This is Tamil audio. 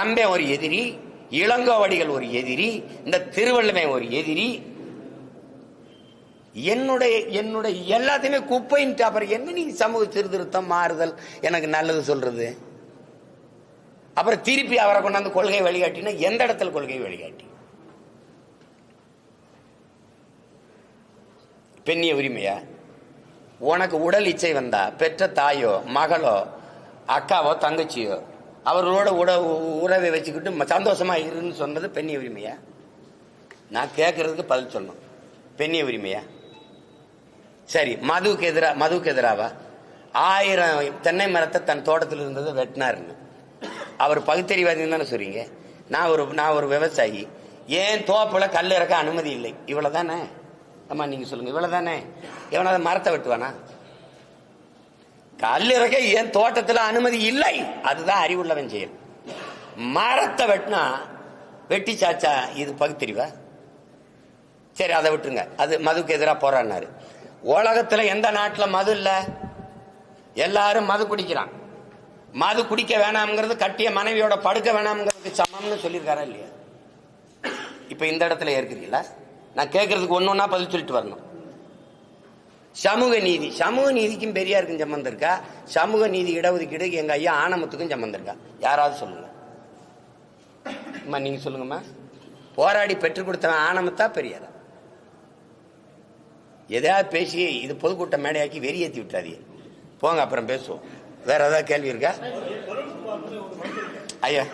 கம்பே ஒரு எதிரி, இளங்கோவடிகள் ஒரு எதிரி, இந்த திருவள்ளுமை ஒரு எதிரி. என்னுடைய எல்லாத்தையுமே குப்பைன்ட்டு அப்புறம் என்ன நீ சமூக சீர்திருத்தம் மாறுதல் எனக்கு நல்லது சொல்றது? அப்புறம் திருப்பி அவரை கொண்டாந்து கொள்கை வழிகாட்டினா எந்த இடத்துல கொள்கை வழிகாட்டி? பெண்ணிய உரிமையா? உனக்கு உடல் இச்சை வந்தா பெற்ற தாயோ மகளோ அக்காவோ தங்கச்சியோ அவர்களோட உறவை வச்சுக்கிட்டு சந்தோஷமா இருன்னு சொன்னது பெண்ணிய உரிமையா? நான் கேட்கறதுக்கு பதில் சொல்லணும். பெண்ணிய உரிமையா? சரி, மதுவுக்கு எதிராவா? 1000 தென்னை மரத்தை தன் தோட்டத்தில் இருந்ததை வெட்டினாருன்னு அவர் பகுத்தறிவாதின்னு தானே சொல்றீங்க. நான் ஒரு விவசாயி, ஏன் தோப்புல கல் இறக்க அனுமதி இல்லை, இவ்வளவுதானே? அம்மா நீங்க சொல்லுங்க, இவ்வளவுதானே? எவனாவது மரத்தை வெட்டுவானா? கல் இறக்க ஏன் தோட்டத்தில் அனுமதி இல்லை, அதுதான் அறிவுள்ளவன் செயல். மரத்தை வெட்டினா வெட்டி சாச்சா இது பகுத்தறிவா? சரி, அதை விட்டுருங்க. அது மதுக்கு எதிராக போராடினாரு. உலகத்துல எந்த நாட்டில் மது இல்ல? எல்லாரும் மது குடிக்கிறான். மது குடிக்க வேணாம்ங்கிறது கட்டிய மனைவியோட படுக்க வேணாம்ங்கிறதுக்கு சமம்னு சொல்லியிருக்காரா இல்லையா? இப்ப இந்த இடத்துல ஏற்கிறீங்களா? நான் கேட்கறதுக்கு ஒன்னொன்னா பதில் சொல்லிட்டு வரணும். சமூக நீதிக்கும் பெரியாருக்கும் சம்பந்தம் இருக்கா? சமூக நீதி இடஒதுக்கீடு எங்க ஐயா ஆனமத்துக்கும் சம்பந்தம் இருக்கா? யாராவது சொல்லுங்க. நீங்க சொல்லுங்கம்மா. போராடி பெற்றுக் கொடுத்தவன் ஆனமத்தா பெரியாரா? எதையாவது பேசி இது பொதுக்கூட்ட மேடையாக்கி வெறியேற்றி விட்டாதீங்க. போங்க, அப்புறம் பேசுவோம். வேற ஏதாவது கேள்வி இருக்கா ஐயா?